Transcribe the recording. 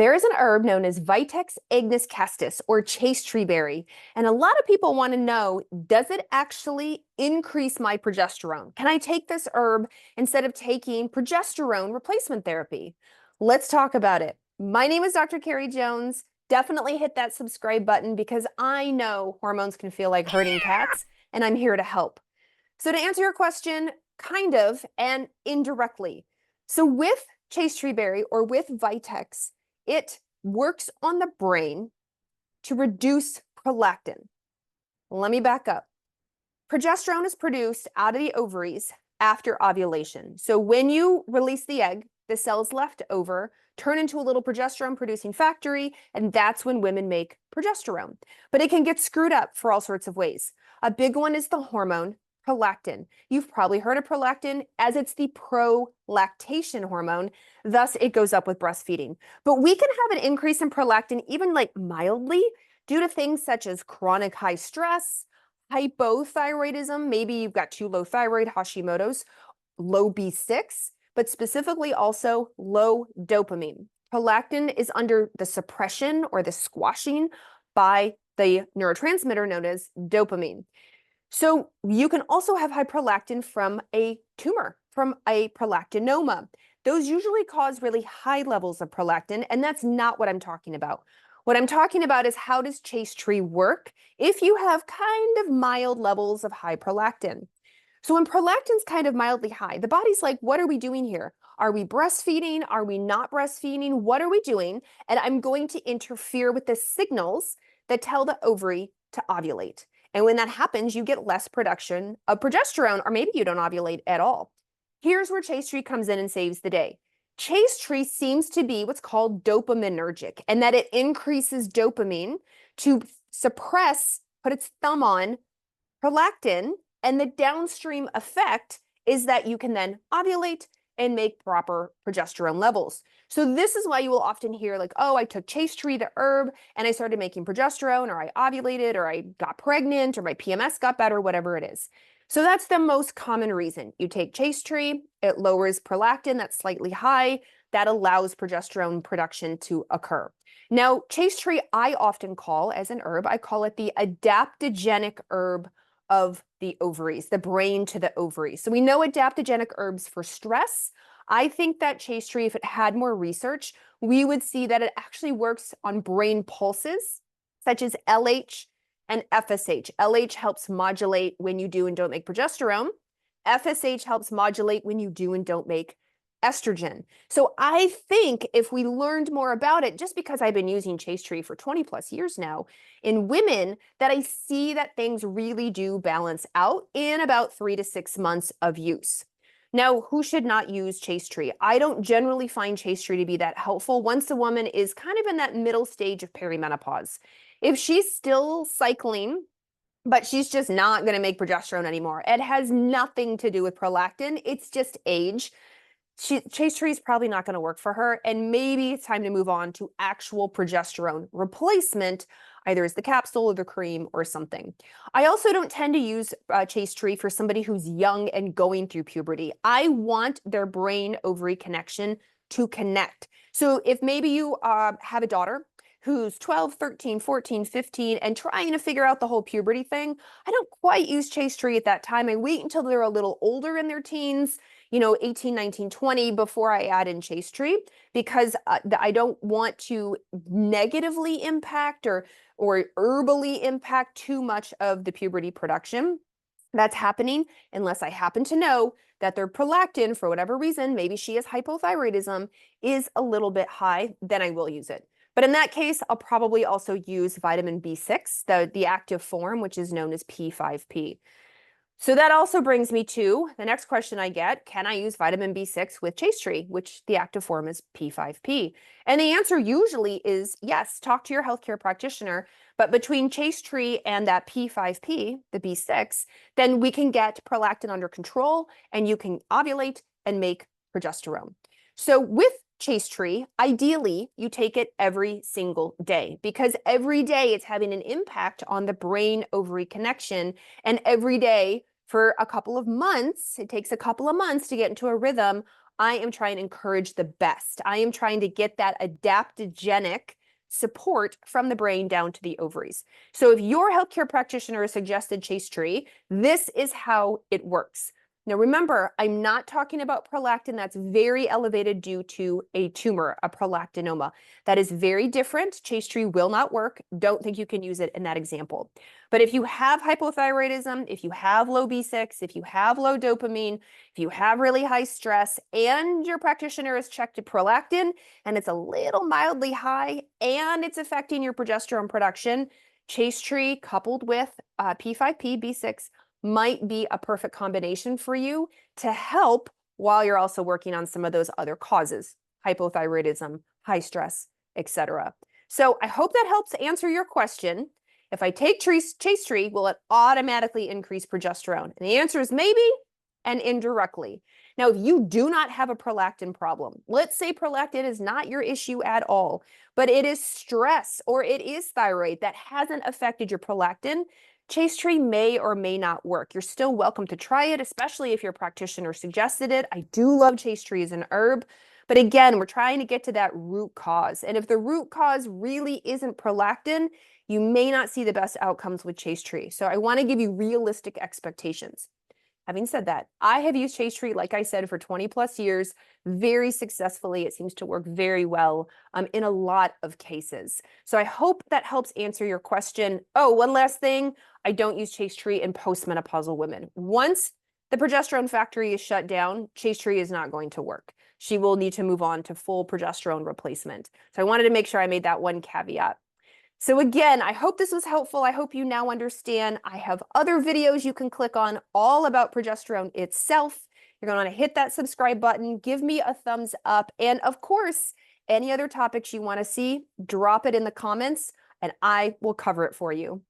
There is an herb known as Vitex ignis castus or chaste tree berry. And a lot of people want to know, does it actually increase my progesterone? Can I take this herb instead of taking progesterone replacement therapy? Let's talk about it. My name is Dr. Carrie Jones. Definitely hit that subscribe button because I know hormones can feel like herding cats, and I'm here to help. So to answer your question, kind of and indirectly. So with chaste tree berry or with Vitex, it works on the brain to reduce prolactin. Let me back up. Progesterone is produced out of the ovaries after ovulation. So when you release the egg, the cells left over turn into a little progesterone producing factory, and that's when women make progesterone. But it can get screwed up for all sorts of ways. A big one is the hormone prolactin. You've probably heard of prolactin as it's the prolactation hormone, thus it goes up with breastfeeding. But we can have an increase in prolactin even like mildly due to things such as chronic high stress, hypothyroidism, maybe you've got too low thyroid, Hashimoto's, low B6, but specifically also low dopamine. Prolactin is under the suppression or the squashing by the neurotransmitter known as dopamine. So you can also have high prolactin from a tumor, from a prolactinoma. Those usually cause really high levels of prolactin, and that's not what I'm talking about. What I'm talking about is how does chaste tree work if you have kind of mild levels of high prolactin. So when prolactin's kind of mildly high, the body's like, what are we doing here? Are we breastfeeding? Are we not breastfeeding? What are we doing? And I'm going to interfere with the signals that tell the ovary to ovulate. And when that happens, you get less production of progesterone, or maybe you don't ovulate at all. Here's where chaste tree comes in and saves the day. Chaste tree seems to be what's called dopaminergic, and that it increases dopamine to suppress, put its thumb on prolactin, and the downstream effect is that you can then ovulate and make proper progesterone levels. So this is why you will often hear like, oh, I took chaste tree, the herb, and I started making progesterone, or I ovulated, or I got pregnant, or my PMS got better, whatever it is. So that's the most common reason. You take chaste tree, it lowers prolactin, that's slightly high, that allows progesterone production to occur. Now, chaste tree I often call as an herb, I call it the adaptogenic herb of the ovaries, the brain to the ovaries. So we know adaptogenic herbs for stress. I think that chaste tree, if it had more research, we would see that it actually works on brain pulses, such as LH and FSH. LH helps modulate when you do and don't make progesterone. FSH helps modulate when you do and don't make estrogen. So I think if we learned more about it, just because I've been using chaste tree for 20 plus years now in women, that I see that things really do balance out in about 3 to 6 months of use. Now, who should not use chaste tree? I don't generally find chaste tree to be that helpful once a woman is kind of in that middle stage of perimenopause. If she's still cycling, but she's just not going to make progesterone anymore, it has nothing to do with prolactin, it's just age. Chaste tree is probably not going to work for her, and maybe it's time to move on to actual progesterone replacement, either as the capsule or the cream or something. I also don't tend to use chaste tree for somebody who's young and going through puberty. I want their brain ovary connection to connect. So if maybe you have a daughter who's 12, 13, 14, 15, and trying to figure out the whole puberty thing, I don't quite use chaste tree at that time. I wait until they're a little older in their teens, 18, 19, 20 before I add in chaste tree, because I don't want to negatively impact or herbally impact too much of the puberty production that's happening, unless I happen to know that their prolactin, for whatever reason, maybe she has hypothyroidism, is a little bit high, then I will use it. But in that case, I'll probably also use vitamin B6, the active form, which is known as P5P. So that also brings me to the next question I get, can I use vitamin B6 with chaste tree, which the active form is P5P? And the answer usually is yes, talk to your healthcare practitioner, but between chaste tree and that P5P, the B6, then we can get prolactin under control and you can ovulate and make progesterone. So with chaste tree, ideally, you take it every single day because every day it's having an impact on the brain ovary connection, and every day for a couple of months, it takes a couple of months to get into a rhythm I am trying to encourage the best. I am trying to get that adaptogenic support from the brain down to the ovaries. So if your healthcare practitioner has suggested Chaste Tree, this is how it works. Now, remember, I'm not talking about prolactin that's very elevated due to a tumor, a prolactinoma. That is very different. Chaste Tree will not work. Don't think you can use it in that example. But if you have hypothyroidism, if you have low B6, if you have low dopamine, if you have really high stress, and your practitioner has checked a prolactin and it's a little mildly high and it's affecting your progesterone production, Chaste Tree coupled with P5P, B6 might be a perfect combination for you to help while you're also working on some of those other causes, hypothyroidism, high stress, etc. So I hope that helps answer your question. If I take Chaste Tree, will it automatically increase progesterone? And the answer is maybe and indirectly. Now, if you do not have a prolactin problem, let's say prolactin is not your issue at all, but it is stress or it is thyroid that hasn't affected your prolactin, Chaste Tree may or may not work. You're still welcome to try it, especially if your practitioner suggested it. I do love Chaste Tree as an herb, but again, we're trying to get to that root cause. And if the root cause really isn't prolactin, you may not see the best outcomes with Chaste Tree. So I want to give you realistic expectations. Having said that, I have used Chaste Tree, like I said, for 20 plus years, very successfully. It seems to work very well in a lot of cases. So I hope that helps answer your question. Oh, one last thing. I don't use Chaste Tree in postmenopausal women. Once the progesterone factory is shut down, Chaste Tree is not going to work. She will need to move on to full progesterone replacement. So I wanted to make sure I made that one caveat. So again, I hope this was helpful. I hope you now understand. I have other videos you can click on all about progesterone itself. You're going to want to hit that subscribe button, give me a thumbs up, and of course, any other topics you want to see, drop it in the comments, and I will cover it for you.